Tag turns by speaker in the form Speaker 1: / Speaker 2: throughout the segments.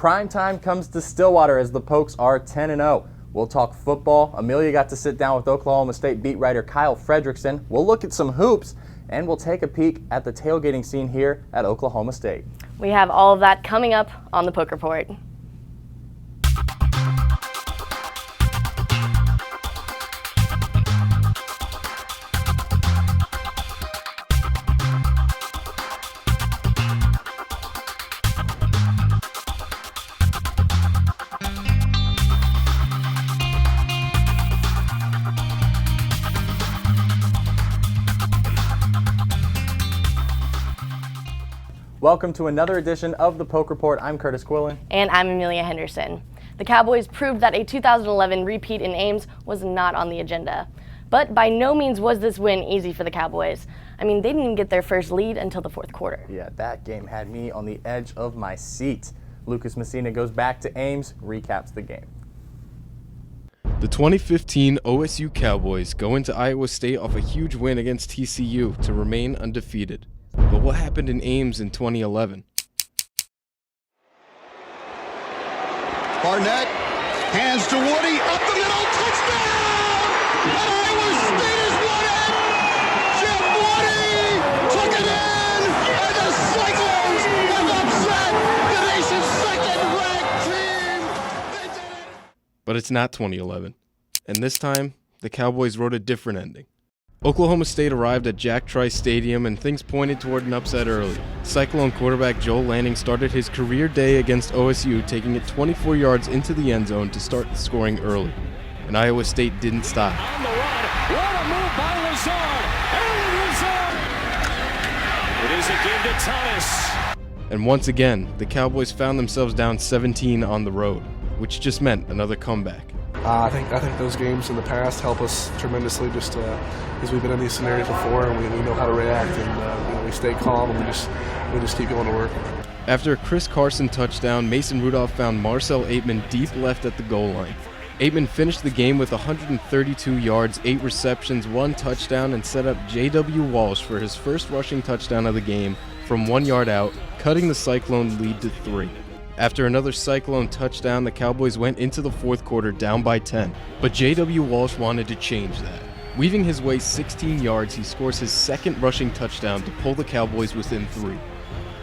Speaker 1: prime time comes to Stillwater as the Pokes are 10-0. We'll talk football. Amelia got to sit down with Oklahoma State beat writer Kyle Fredrickson. We'll look at some hoops, and we'll take a peek at the tailgating scene here at Oklahoma State.
Speaker 2: We have all of that coming up on the Poke Report.
Speaker 1: Welcome to another edition of the Poke Report. I'm Curtis Quillen.
Speaker 2: And I'm Amelia Henderson. The Cowboys proved that a 2011 repeat in Ames was not on the agenda. But by no means was this win easy for the Cowboys. I mean, they didn't even get their first lead until the fourth quarter.
Speaker 1: Yeah, that game had me on the edge of my seat. Lucas Messina goes back to Ames, recaps the game.
Speaker 3: The 2015 OSU Cowboys go into Iowa State off a huge win against TCU to remain undefeated. But what happened in Ames in 2011?
Speaker 4: Barnett hands to Woody, up the middle, touchdown! Iowa State has won it! Jeff Woody took it in, and the Cyclones have upset the nation's second-ranked team! They did it!
Speaker 3: But it's not 2011. And this time, the Cowboys wrote a different ending. Oklahoma State arrived at Jack Trice Stadium and things pointed toward an upset early. Cyclone quarterback Joel Lanning started his career day against OSU, taking it 24 yards into the end zone to start the scoring early. And Iowa State didn't stop.
Speaker 5: On the run, what a move by Lazard! Allen Lazard! It is again to Thomas.
Speaker 3: And once again, the Cowboys found themselves down 17 on the road, which just meant another comeback.
Speaker 6: I think those games in the past help us tremendously, just because we've been in these scenarios before and we know how to react, and we stay calm and we just keep going to work.
Speaker 3: After a Chris Carson touchdown, Mason Rudolph found Marcel Aitman deep left at the goal line. Aitman finished the game with 132 yards, 8 receptions, 1 touchdown, and set up J.W. Walsh for his first rushing touchdown of the game from 1 yard out, cutting the Cyclone lead to 3. After another Cyclone touchdown, the Cowboys went into the fourth quarter down by 10. But J.W. Walsh wanted to change that. Weaving his way 16 yards, he scores his second rushing touchdown to pull the Cowboys within 3.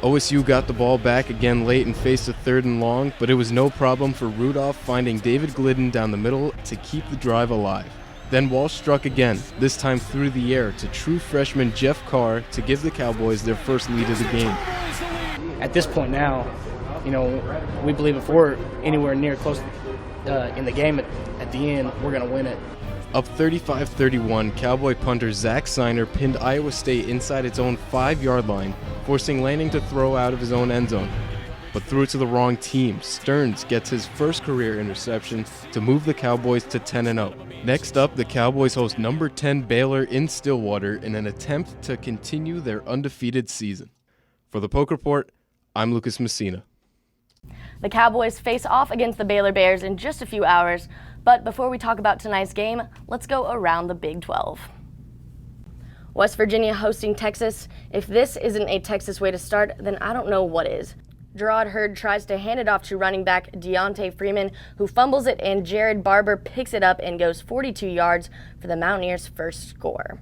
Speaker 3: OSU got the ball back again late and faced a 3rd and long, but it was no problem for Rudolph finding David Glidden down the middle to keep the drive alive. Then Walsh struck again, this time through the air to true freshman Jeff Carr to give the Cowboys their first lead of the game.
Speaker 7: At this point now, we believe if we're anywhere near close in the game at the end, we're going to win it.
Speaker 3: Up 35-31, Cowboy punter Zach Seiner pinned Iowa State inside its own 5-yard line, forcing Lanning to throw out of his own end zone. But threw it to the wrong team. Stearns gets his first career interception to move the Cowboys to 10-0. Next up, the Cowboys host number 10 Baylor in Stillwater in an attempt to continue their undefeated season. For the Poke Report, I'm Lucas Messina.
Speaker 2: The Cowboys face off against the Baylor Bears in just a few hours, but before we talk about tonight's game, let's go around the Big 12. West Virginia hosting Texas. If this isn't a Texas way to start, then I don't know what is. Gerard Hurd tries to hand it off to running back Deontay Freeman, who fumbles it, and Jared Barber picks it up and goes 42 yards for the Mountaineers' first score.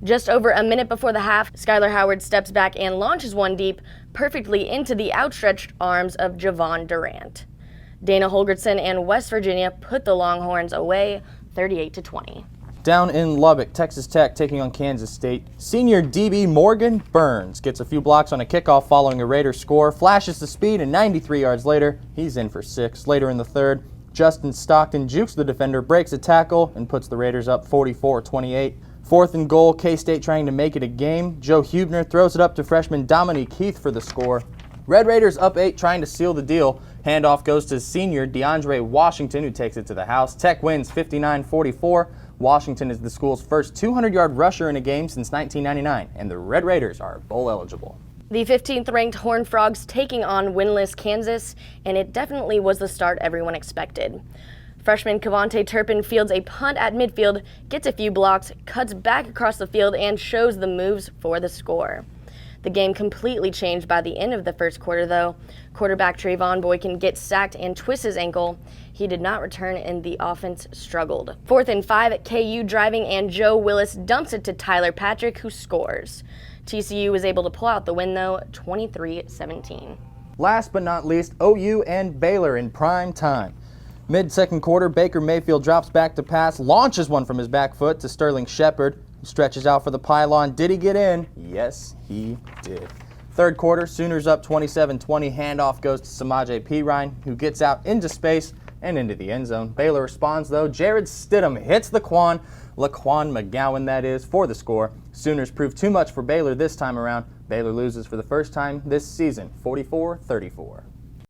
Speaker 2: Just over a minute before the half, Skylar Howard steps back and launches one deep perfectly into the outstretched arms of Javon Durant. Dana Holgerson and West Virginia put the Longhorns away 38-20.
Speaker 1: Down in Lubbock, Texas Tech taking on Kansas State. Senior DB Morgan Burns gets a few blocks on a kickoff following a Raiders score, flashes the speed, and 93 yards later, he's in for 6. Later in the third, Justin Stockton jukes the defender, breaks a tackle, and puts the Raiders up 44-28. 4th and goal, K-State trying to make it a game. Joe Huebner throws it up to freshman Dominique Heath for the score. Red Raiders up 8, trying to seal the deal. Handoff goes to senior DeAndre Washington, who takes it to the house. Tech wins 59-44. Washington is the school's first 200-yard rusher in a game since 1999, and the Red Raiders are bowl eligible.
Speaker 2: The 15th ranked Horned Frogs taking on winless Kansas, and it definitely was the start everyone expected. Freshman Cavante Turpin fields a punt at midfield, gets a few blocks, cuts back across the field, and shows the moves for the score. The game completely changed by the end of the first quarter, though. Quarterback Trayvon Boykin gets sacked and twists his ankle. He did not return, and the offense struggled. 4th and 5, KU driving, and Joe Willis dumps it to Tyler Patrick, who scores. TCU was able to pull out the win, though, 23-17.
Speaker 1: Last but not least, OU and Baylor in prime time. Mid-second quarter, Baker Mayfield drops back to pass, launches one from his back foot to Sterling Shepard, who stretches out for the pylon. Did he get in? Yes, he did. Third quarter, Sooners up 27-20. Handoff goes to Samaje Perine, who gets out into space and into the end zone. Baylor responds, though. Jared Stidham hits Laquan McGowan, that is, for the score. Sooners prove too much for Baylor this time around. Baylor loses for the first time this season, 44-34.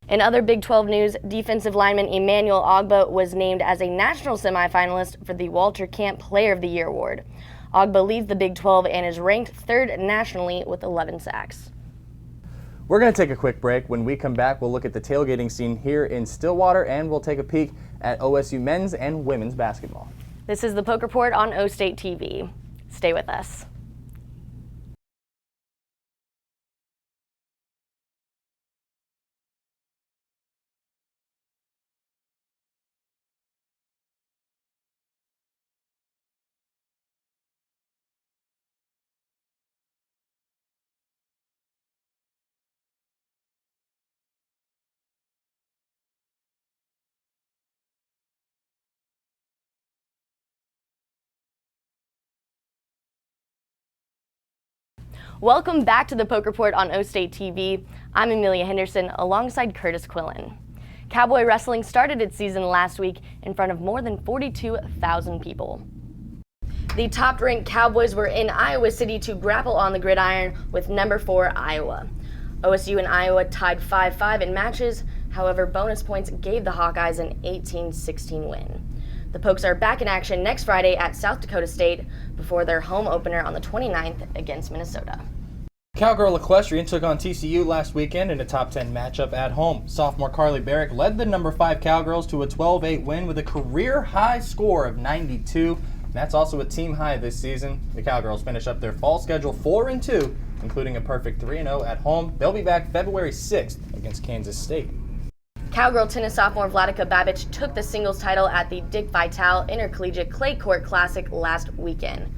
Speaker 2: In other Big 12 news, defensive lineman Emmanuel Ogba was named as a national semifinalist for the Walter Camp Player of the Year award. Ogba leads the Big 12 and is ranked 3rd nationally with 11 sacks.
Speaker 1: We're going to take a quick break. When we come back, we'll look at the tailgating scene here in Stillwater, and we'll take a peek at OSU men's and women's basketball.
Speaker 2: This is the Poke Report on O State TV. Stay with us. Welcome back to the Poke Report on O State TV. I'm Amelia Henderson alongside Curtis Quillen. Cowboy Wrestling started its season last week in front of more than 42,000 people. The top-ranked Cowboys were in Iowa City to grapple on the gridiron with number 4 Iowa. OSU and Iowa tied 5-5 in matches, however bonus points gave the Hawkeyes an 18-16 win. The Pokes are back in action next Friday at South Dakota State before their home opener on the 29th against Minnesota.
Speaker 1: Cowgirl Equestrian took on TCU last weekend in a top 10 matchup at home. Sophomore Carly Barrick led the number 5 Cowgirls to a 12-8 win with a career-high score of 92. That's also a team high this season. The Cowgirls finish up their fall schedule 4-2, including a perfect 3-0 at home. They'll be back February 6th against Kansas State.
Speaker 2: Cowgirl tennis sophomore Vladika Babic took the singles title at the Dick Vitale Intercollegiate Clay Court Classic last weekend.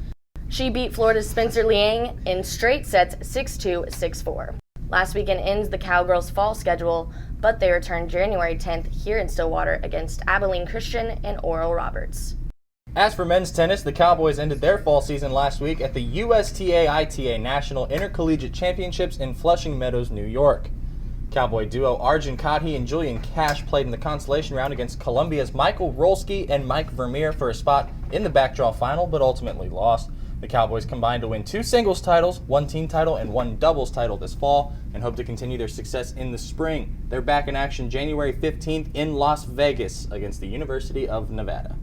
Speaker 2: She beat Florida's Spencer Liang in straight sets 6-2, 6-4. Last weekend ends the Cowgirls' fall schedule, but they return January 10th here in Stillwater against Abilene Christian and Oral Roberts.
Speaker 1: As for men's tennis, the Cowboys ended their fall season last week at the USTA-ITA National Intercollegiate Championships in Flushing Meadows, New York. Cowboy duo Arjun Kadhi and Julian Cash played in the consolation round against Columbia's Michael Rolski and Mike Vermeer for a spot in the backdraw final, but ultimately lost. The Cowboys combined to win 2 singles titles, 1 team title, and 1 doubles title this fall, and hope to continue their success in the spring. They're back in action January 15th in Las Vegas against the University of Nevada.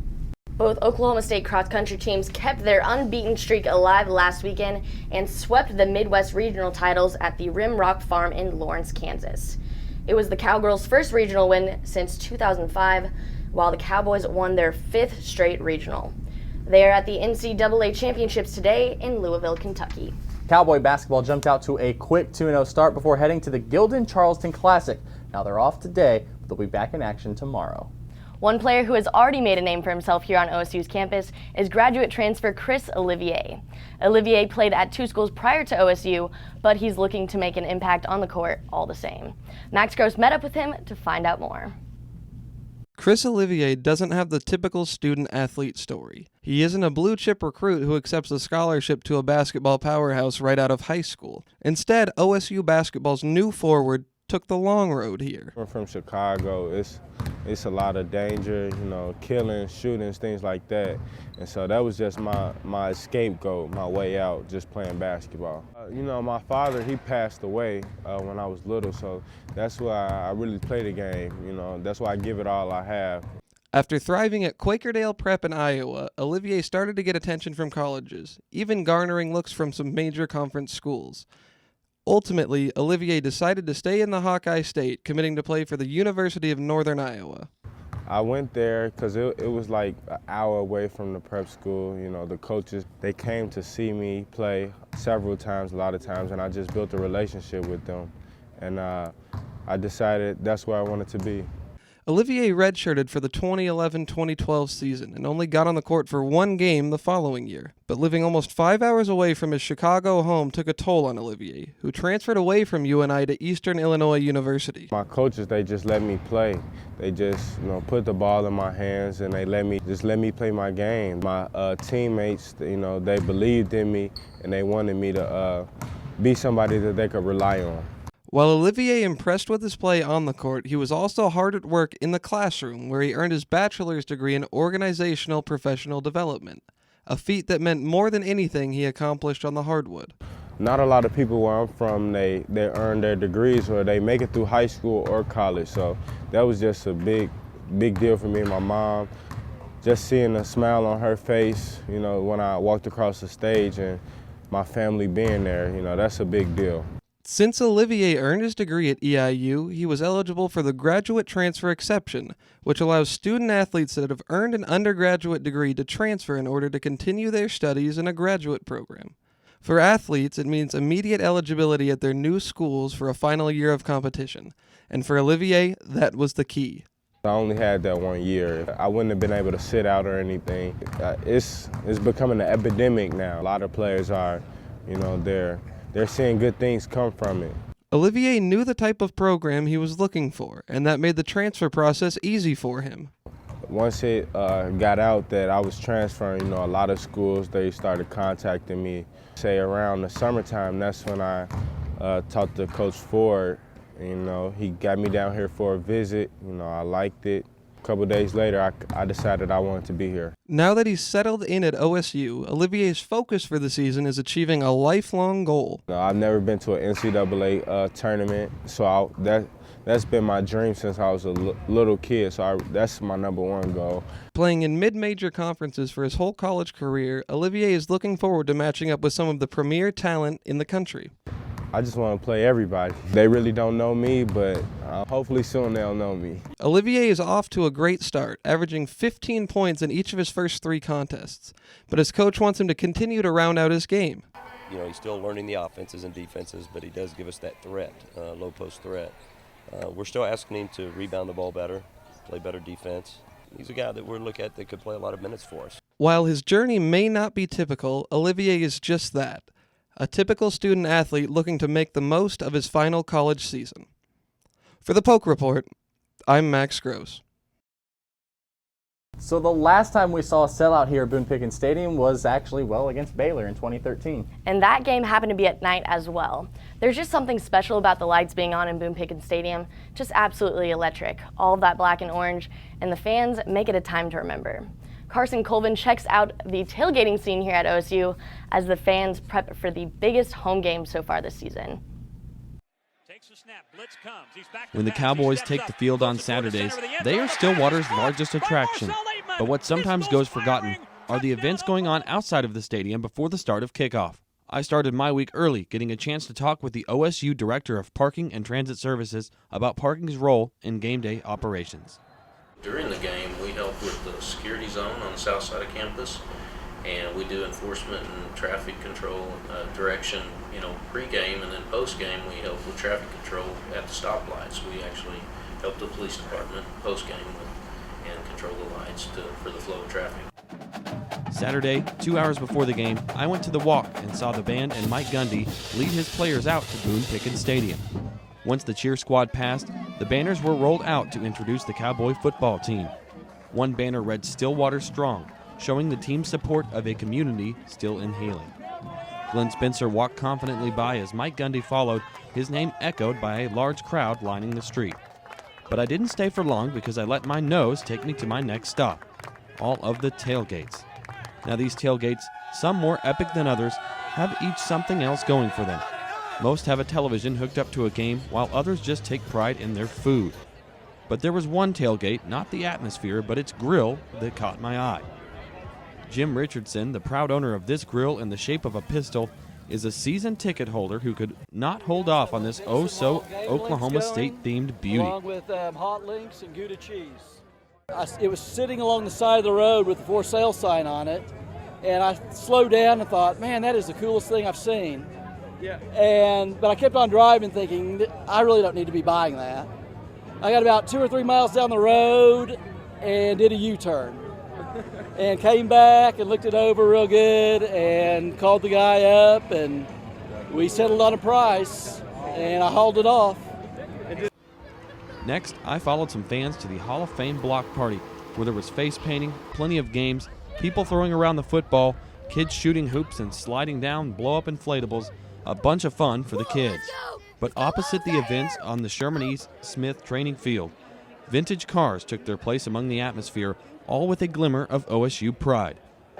Speaker 2: Both Oklahoma State cross-country teams kept their unbeaten streak alive last weekend and swept the Midwest regional titles at the Rim Rock Farm in Lawrence, Kansas. It was the Cowgirls' first regional win since 2005, while the Cowboys won their 5th straight regional. They are at the NCAA Championships today in Louisville, Kentucky.
Speaker 1: Cowboy basketball jumped out to a quick 2-0 start before heading to the Gildan Charleston Classic. Now they're off today, but they'll be back in action tomorrow.
Speaker 2: One player who has already made a name for himself here on OSU's campus is graduate transfer Chris Olivier. Olivier played at 2 schools prior to OSU, but he's looking to make an impact on the court all the same. Max Gross met up with him to find out more.
Speaker 3: Chris Olivier doesn't have the typical student-athlete story. He isn't a blue-chip recruit who accepts a scholarship to a basketball powerhouse right out of high school. Instead, OSU basketball's new forward took the long road here.
Speaker 8: We're from Chicago. It's a lot of danger, killing, shootings, things like that. And so that was just my scapegoat, my way out, just playing basketball. My father, he passed away when I was little, so that's why I really play the game. That's why I give it all I have.
Speaker 3: After thriving at Quakerdale Prep in Iowa, Olivier started to get attention from colleges, even garnering looks from some major conference schools. Ultimately, Olivier decided to stay in the Hawkeye State, committing to play for the University of Northern Iowa.
Speaker 8: I went there because it was like an hour away from the prep school. You know, the coaches, they came to see me play several times, a lot of times, and I just built a relationship with them. And I decided that's where I wanted to be.
Speaker 3: Olivier redshirted for the 2011-2012 season and only got on the court for one game the following year. But living almost 5 hours away from his Chicago home took a toll on Olivier, who transferred away from UNI to Eastern Illinois University.
Speaker 8: My coaches, they just let me play. They just, put the ball in my hands and they let me play my game. My teammates, they believed in me and they wanted me to be somebody that they could rely on.
Speaker 3: While Olivier impressed with his play on the court, he was also hard at work in the classroom, where he earned his bachelor's degree in organizational professional development, a feat that meant more than anything he accomplished on the hardwood.
Speaker 8: Not a lot of people where I'm from, they earn their degrees or they make it through high school or college, so that was just a big deal for me and my mom. Just seeing a smile on her face, when I walked across the stage and my family being there, that's a big deal.
Speaker 3: Since Olivier earned his degree at EIU, he was eligible for the graduate transfer exception, which allows student athletes that have earned an undergraduate degree to transfer in order to continue their studies in a graduate program. For athletes, it means immediate eligibility at their new schools for a final year of competition. And for Olivier, that was the key.
Speaker 8: I only had that 1 year. I wouldn't have been able to sit out or anything. It's becoming an epidemic now. A lot of players are, they're seeing good things come from it.
Speaker 3: Olivier knew the type of program he was looking for, and that made the transfer process easy for him.
Speaker 8: Once it got out that I was transferring, a lot of schools, they started contacting me. Say around the summertime, that's when I talked to Coach Ford. He got me down here for a visit. I liked it. A couple days later, I decided I wanted to be here.
Speaker 3: Now that he's settled in at OSU, Olivier's focus for the season is achieving a lifelong goal.
Speaker 8: I've never been to an NCAA tournament, so that's been my dream since I was a little kid, so that's my #1 goal.
Speaker 3: Playing in mid-major conferences for his whole college career, Olivier is looking forward to matching up with some of the premier talent in the country.
Speaker 8: I just want to play everybody. They really don't know me, but hopefully soon they'll know me.
Speaker 3: Olivier is off to a great start, averaging 15 points in each of his first 3 contests. But his coach wants him to continue to round out his game.
Speaker 9: He's still learning the offenses and defenses, but he does give us that threat, low post threat. We're still asking him to rebound the ball better, play better defense. He's a guy that we're looking at that could play a lot of minutes for us.
Speaker 3: While his journey may not be typical, Olivier is just that. A typical student athlete looking to make the most of his final college season. For the Polk Report, I'm Max Gross.
Speaker 1: So the last time we saw a sellout here at Boone Pickens Stadium was actually, against Baylor in 2013.
Speaker 2: And that game happened to be at night as well. There's just something special about the lights being on in Boone Pickens Stadium, just absolutely electric. All of that black and orange, and the fans make it a time to remember. Carson Colvin checks out the tailgating scene here at OSU as the fans prep for the biggest home game so far this season.
Speaker 10: When the Cowboys take the field on Saturdays, they are Stillwater's largest attraction. But what sometimes goes forgotten are the events going on outside of the stadium before the start of kickoff. I started my week early, getting a chance to talk with the OSU Director of Parking and Transit Services about parking's role in game day operations.
Speaker 11: During the game, we help with the security zone on the south side of campus, and we do enforcement and traffic control, direction, pre-game, and then post-game we help with traffic control at the stoplights. We actually help the police department post-game and control the lights for the flow of traffic.
Speaker 10: Saturday, 2 hours before the game, I went to the walk and saw the band and Mike Gundy lead his players out to Boone Pickens Stadium. Once the cheer squad passed, the banners were rolled out to introduce the Cowboy football team. One banner read "Stillwater Strong," showing the team's support of a community still inhaling. Glenn Spencer walked confidently by as Mike Gundy followed, his name echoed by a large crowd lining the street. But I didn't stay for long because I let my nose take me to my next stop, all of the tailgates. Now these tailgates, some more epic than others, have each something else going for them. Most have a television hooked up to a game, while others just take pride in their food. But there was one tailgate, not the atmosphere, but its grill, that caught my eye. Jim Richardson, the proud owner of this grill in the shape of a pistol, is a season ticket holder who could not hold off on this oh-so Oklahoma State-themed beauty.
Speaker 12: Along with hot links and Gouda cheese. It was sitting along the side of the road with the for sale sign on it, and I slowed down and thought, man, that is the coolest thing I've seen.
Speaker 13: Yeah.
Speaker 12: But I kept on driving thinking, I really don't need to be buying that. I got about 2 or 3 miles down the road and did a U-turn. And came back and looked it over real good and called the guy up, and we settled on a price, and I hauled it off.
Speaker 10: Next, I followed some fans to the Hall of Fame block party, where there was face painting, plenty of games, people throwing around the football, kids shooting hoops and sliding down blow-up inflatables, a bunch of fun for the kids. But opposite the events on the Sherman East Smith training field, vintage cars took their place among the atmosphere, all with a glimmer of OSU pride.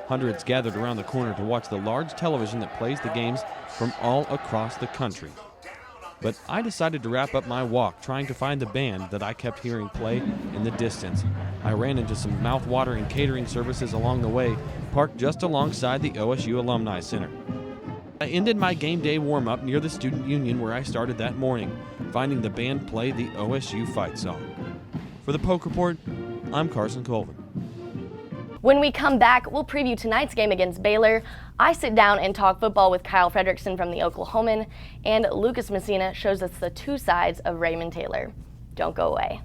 Speaker 10: Hundreds gathered around the corner to watch the large television that plays the games from all across the country. But I decided to wrap up my walk trying to find the band that I kept hearing play in the distance. I ran into some mouth-watering catering services along the way, parked just alongside the OSU Alumni Center. I ended my game day warm-up near the Student Union where I started that morning, finding the band play the OSU fight song. For the Poke Report, I'm Carson Colvin.
Speaker 2: When we come back, we'll preview tonight's game against Baylor. I sit down and talk football with Kyle Fredrickson from the Oklahoman, and Lucas Messina shows us the two sides of Raymond Taylor. Don't go away.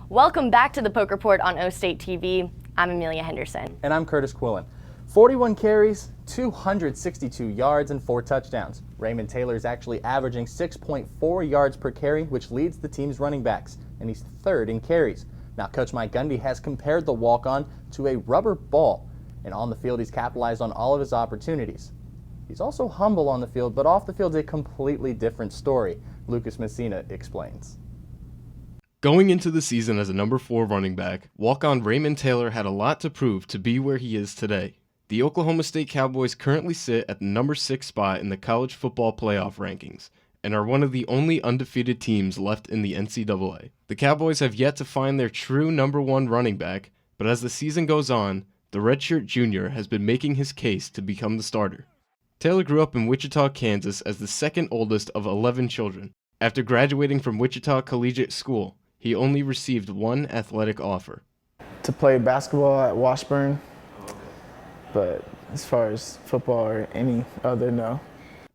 Speaker 2: Welcome back to the Poke Report on O State TV. I'm Amelia Henderson.
Speaker 1: And I'm Curtis Quillen. 41 carries, 262 yards, and 4 touchdowns. Raymond Taylor is actually averaging 6.4 yards per carry, which leads the team's running backs, and he's third in carries. Now, Coach Mike Gundy has compared the walk-on to a rubber ball, and on the field he's capitalized on all of his opportunities. He's also humble on the field, but off the field's a completely different story. Lucas Messina explains.
Speaker 3: Going into the season as a number 4 running back, walk-on Raymond Taylor had a lot to prove to be where he is today. The Oklahoma State Cowboys currently sit at the number 6 spot in the college football playoff rankings and are one of the only undefeated teams left in the NCAA. The Cowboys have yet to find their true number 1 running back, but as the season goes on, the redshirt junior has been making his case to become the starter. Taylor grew up in Wichita, Kansas as the second oldest of 11 children. After graduating from Wichita Collegiate School, he only received one athletic offer.
Speaker 14: To play basketball at Washburn, but as far as football or any other, no.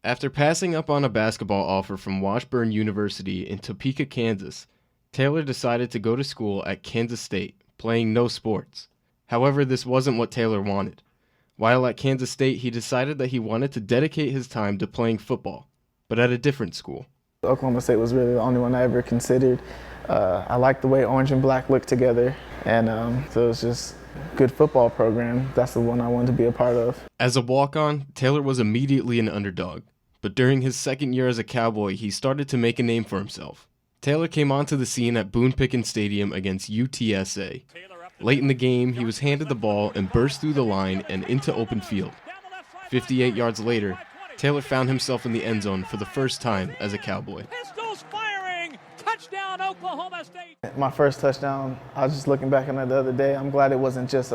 Speaker 3: After passing up on a basketball offer from Washburn University in Topeka, Kansas, Taylor decided to go to school at Kansas State, playing no sports. However, this wasn't what Taylor wanted. While at Kansas State, he decided that he wanted to dedicate his time to playing football, but at a different school.
Speaker 14: Oklahoma State was really the only one I ever considered. I liked the way orange and black looked together, and so it was just a good football program. That's the one I wanted to be a part of.
Speaker 3: As a walk-on, Taylor was immediately an underdog, but during his second year as a Cowboy, he started to make a name for himself. Taylor came onto the scene at Boone Pickens Stadium against UTSA. Late in the game, he was handed the ball and burst through the line and into open field. 58 yards later, Taylor found himself in the end zone for the first time as a Cowboy.
Speaker 5: Pistols firing! Touchdown, Oklahoma State!
Speaker 14: My first touchdown, I was just looking back on it the other day. I'm glad it wasn't just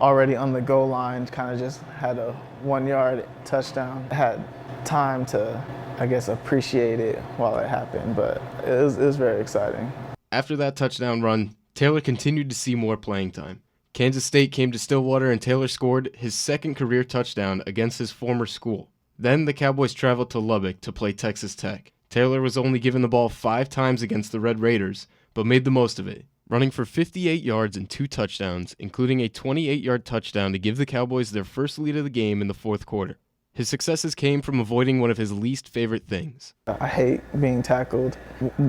Speaker 14: already on the goal line, kind of just had a 1-yard touchdown. I had time to, I guess, appreciate it while it happened, but it was very exciting.
Speaker 3: After that touchdown run, Taylor continued to see more playing time. Kansas State came to Stillwater and Taylor scored his second career touchdown against his former school. Then the Cowboys traveled to Lubbock to play Texas Tech. Taylor was only given the ball 5 times against the Red Raiders, but made the most of it, running for 58 yards and 2 touchdowns, including a 28-yard touchdown to give the Cowboys their first lead of the game in the fourth quarter. His successes came from avoiding one of his least favorite things.
Speaker 14: I hate being tackled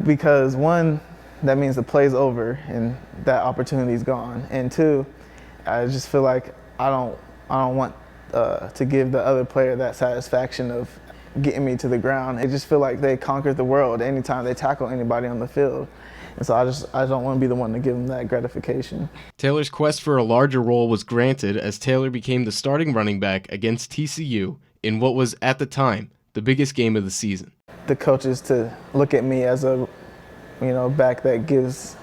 Speaker 14: because, 1, that means the play's over and that opportunity's gone, and 2, I just feel like I don't want to give the other player that satisfaction of getting me to the ground. It just feel like they conquered the world anytime they tackle anybody on the field. And so I don't want to be the one to give them that gratification.
Speaker 3: Taylor's quest for a larger role was granted as Taylor became the starting running back against TCU in what was, at the time, the biggest game of the season.
Speaker 14: The coaches to look at me as a, back that gives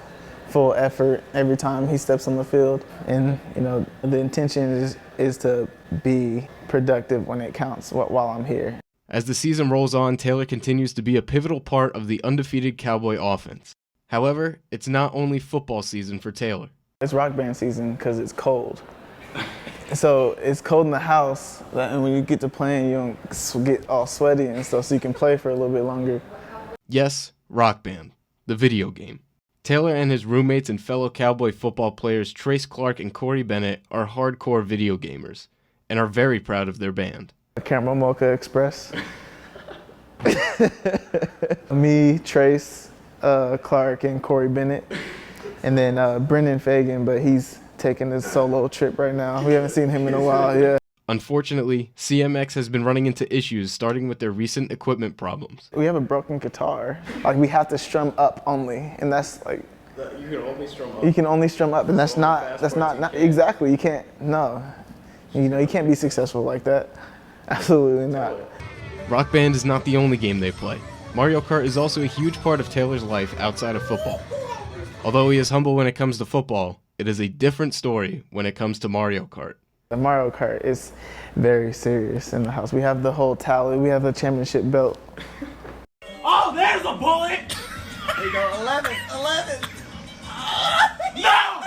Speaker 14: full effort every time he steps on the field. And, the intention is to be productive when it counts while I'm here.
Speaker 3: As the season rolls on, Taylor continues to be a pivotal part of the undefeated Cowboy offense. However, it's not only football season for Taylor.
Speaker 14: It's Rock Band season because it's cold. So it's cold in the house, and when you get to playing, you don't get all sweaty and stuff, so you can play for a little bit longer.
Speaker 3: Yes, Rock Band, the video game. Taylor and his roommates and fellow Cowboy football players Trace Clark and Corey Bennett are hardcore video gamers and are very proud of their band.
Speaker 14: Caramel Mocha Express. Me, Trace, Clark, and Corey Bennett. And then Brendan Fagan, but he's taking his solo trip right now. We haven't seen him in a while, yeah.
Speaker 3: Unfortunately, CMX has been running into issues starting with their recent equipment problems.
Speaker 14: We have a broken guitar. Like, we have to strum up only, and that's like...
Speaker 3: You can only strum up?
Speaker 14: You can only strum up, and that's not exactly, you can't, no. You can't be successful like that. Absolutely not.
Speaker 3: Rock Band is not the only game they play. Mario Kart is also a huge part of Taylor's life outside of football. Although he is humble when it comes to football, it is a different story when it comes to Mario Kart.
Speaker 14: The Mario Kart is very serious in the house. We have the whole tally. We have the championship belt.
Speaker 5: Oh, there's a bullet!
Speaker 14: There you go, 11.
Speaker 5: No!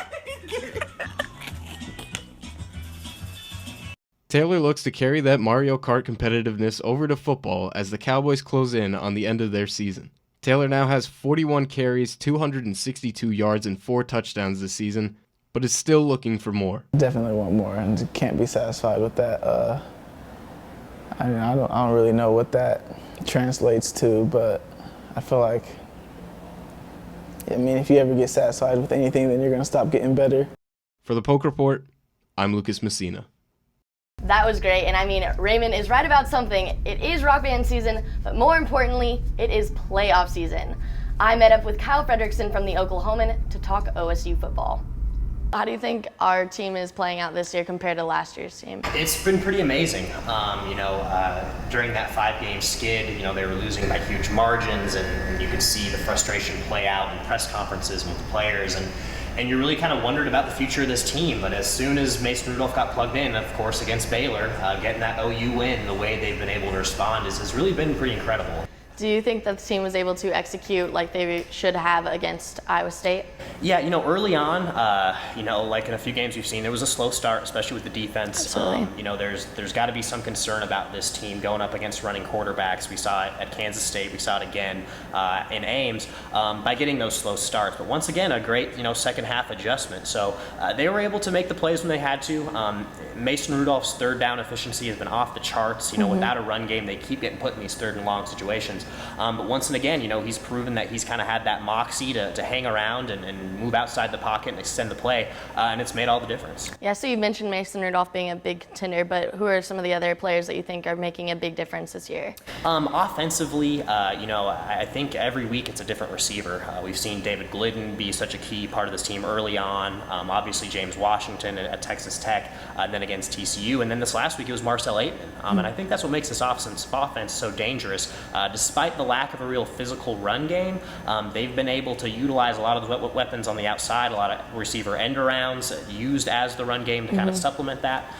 Speaker 3: Taylor looks to carry that Mario Kart competitiveness over to football as the Cowboys close in on the end of their season. Taylor now has 41 carries, 262 yards, and 4 touchdowns this season, but is still looking for more.
Speaker 14: Definitely want more, and can't be satisfied with that. I don't really know what that translates to, but I feel like, if you ever get satisfied with anything, then you're going to stop getting better.
Speaker 3: For the Poke Report, I'm Lucas Messina.
Speaker 2: That was great, and Raymond is right about something. It is Rock Band season, but more importantly, it is playoff season. I met up with Kyle Fredrickson from the Oklahoman to talk OSU football. How do you think our team is playing out this year compared to last year's team?
Speaker 13: It's been pretty amazing. During that 5-game skid, they were losing by huge margins, and you could see the frustration play out in press conferences with the players, and you really kind of wondered about the future of this team. But as soon as Mason Rudolph got plugged in, of course, against Baylor, getting that OU win, the way they've been able to respond has really been pretty incredible.
Speaker 2: Do you think that the team was able to execute like they should have against Iowa State?
Speaker 13: Yeah, early on, like in a few games we've seen, there was a slow start, especially with the defense.
Speaker 2: Absolutely.
Speaker 13: There's got to be some concern about this team going up against running quarterbacks. We saw it at Kansas State. We saw it again in Ames by getting those slow starts. But once again, a great, second half adjustment. So they were able to make the plays when they had to. Mason Rudolph's third down efficiency has been off the charts. Without a run game, they keep getting put in these third and long situations. But once and again, he's proven that he's kind of had that moxie to hang around and move outside the pocket and extend the play, and it's made all the difference.
Speaker 2: Yeah, so you mentioned Mason Rudolph being a big contender, but who are some of the other players that you think are making a big difference this year?
Speaker 13: Offensively, I think every week it's a different receiver. We've seen David Glidden be such a key part of this team early on. Obviously, James Washington at Texas Tech, then against TCU, and then this last week it was Marcel Aitman. And I think that's what makes this offense so dangerous. Despite the lack of a real physical run game, they've been able to utilize a lot of the weapons on the outside, a lot of receiver end arounds used as the run game to kind of supplement that.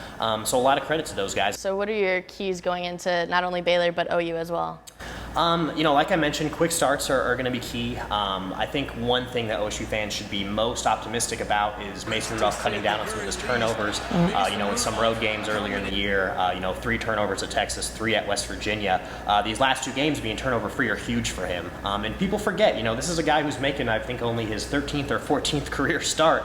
Speaker 13: So a lot of credit to those guys.
Speaker 2: So what are your keys going into not only Baylor but OU as well?
Speaker 13: Like I mentioned, quick starts are going to be key. I think one thing that OSU fans should be most optimistic about is Mason Rudolph cutting down on some of his turnovers. In some road games earlier in the year, 3 turnovers at Texas, 3 at West Virginia. These last 2 games being turnover-free are huge for him. And people forget, this is a guy who's making, I think, only his 13th or 14th career start.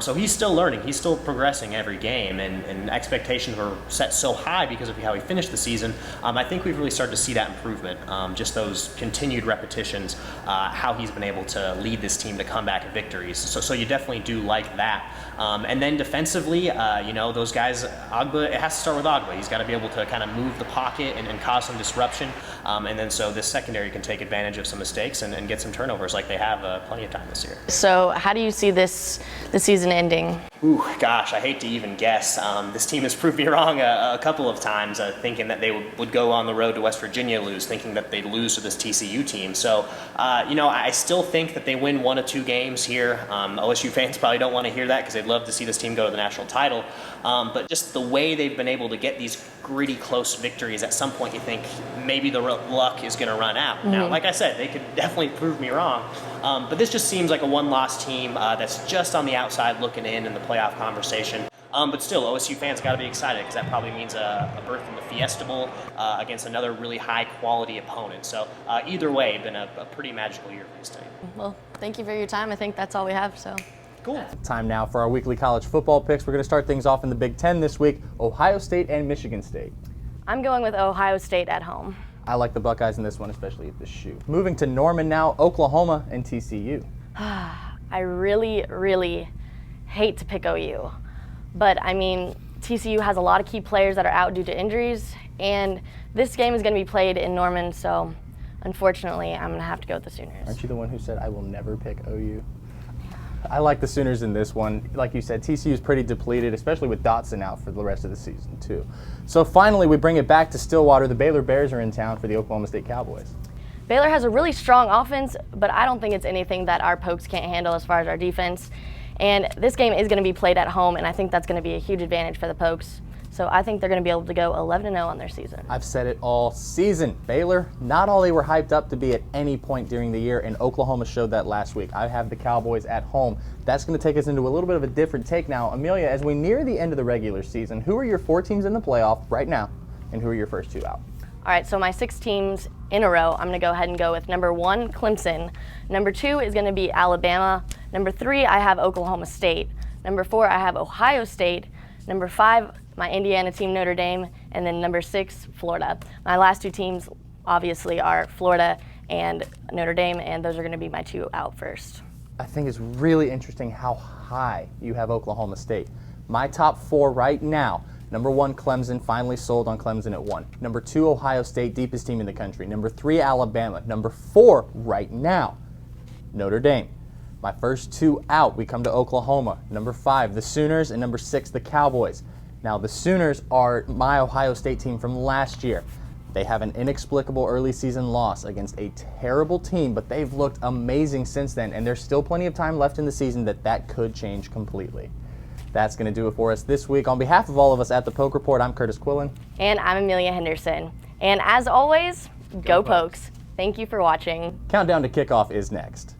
Speaker 13: So he's still learning. He's still progressing every game, and expectations were set so high because of how he finished the season. I think we've really started to see that improvement. just those continued repetitions, how he's been able to lead this team to comeback victories. So you definitely do like that. And then defensively, those guys, Agba, it has to start with Agba. He's got to be able to kind of move the pocket and cause some disruption. And then so this secondary can take advantage of some mistakes and get some turnovers like they have plenty of time this year.
Speaker 2: So how do you see the season ending?
Speaker 13: Ooh, gosh, I hate to even guess. This team has proved me wrong a couple of times, thinking that they would go on the road to West Virginia, thinking that they'd lose to this TCU team. So, I still think that they win 1 or 2 games here. OSU fans probably don't want to hear that because they'd love to see this team go to the national title. But just the way they've been able to get these gritty, close victories, at some point you think maybe the luck is going to run out. Now, like I said, they could definitely prove me wrong. But this just seems like a one-loss team that's just on the outside looking in the playoff conversation. But still, OSU fans got to be excited because that probably means a berth in the Fiesta Bowl against another really high-quality opponent. So either way, been a pretty magical year for this team.
Speaker 2: Well, thank you for your time. I think that's all we have. So.
Speaker 13: Cool.
Speaker 1: Time now for our weekly college football picks. We're going to start things off in the Big Ten this week, Ohio State and Michigan State.
Speaker 2: I'm going with Ohio State at home.
Speaker 1: I like the Buckeyes in this one, especially at the shoe. Moving to Norman now, Oklahoma and TCU.
Speaker 2: I really, really hate to pick OU. But, I mean, TCU has a lot of key players that are out due to injuries, and this game is going to be played in Norman, so unfortunately, I'm going to have to go with the Sooners.
Speaker 1: Aren't you the one who said I will never pick OU? I like the Sooners in this one. Like you said, TCU is pretty depleted, especially with Dotson out for the rest of the season, too. So finally, we bring it back to Stillwater. The Baylor Bears are in town for the Oklahoma State Cowboys.
Speaker 2: Baylor has a really strong offense, but I don't think it's anything that our Pokes can't handle as far as our defense. And this game is going to be played at home, and I think that's going to be a huge advantage for the Pokes. So I think they're going to be able to go 11-0 on their season.
Speaker 1: I've said it all season. Baylor, not all they were hyped up to be at any point during the year, and Oklahoma showed that last week. I have the Cowboys at home. That's going to take us into a little bit of a different take now. Amelia, as we near the end of the regular season, who are your 4 teams in the playoff right now, and who are your first 2 out?
Speaker 2: All right, so my 6 teams in a row, I'm going to go ahead and go with number 1, Clemson. Number 2 is going to be Alabama. Number 3, I have Oklahoma State. Number 4, I have Ohio State. Number 5, my Indiana team, Notre Dame. And then number 6, Florida. My last 2 teams, obviously, are Florida and Notre Dame, and those are going to be my 2 out first.
Speaker 1: I think it's really interesting how high you have Oklahoma State. My top 4 right now. Number 1, Clemson, finally sold on Clemson at 1. Number 2, Ohio State, deepest team in the country. Number 3, Alabama. Number 4, right now, Notre Dame. My first 2 out, we come to Oklahoma. Number 5, the Sooners, and number 6, the Cowboys. Now, the Sooners are my Ohio State team from last year. They have an inexplicable early season loss against a terrible team, but they've looked amazing since then, and there's still plenty of time left in the season that could change completely. That's going to do it for us this week. On behalf of all of us at the Poke Report, I'm Curtis Quillen.
Speaker 2: And I'm Amelia Henderson. And as always, go Pokes. Thank you for watching.
Speaker 1: Countdown to kickoff is next.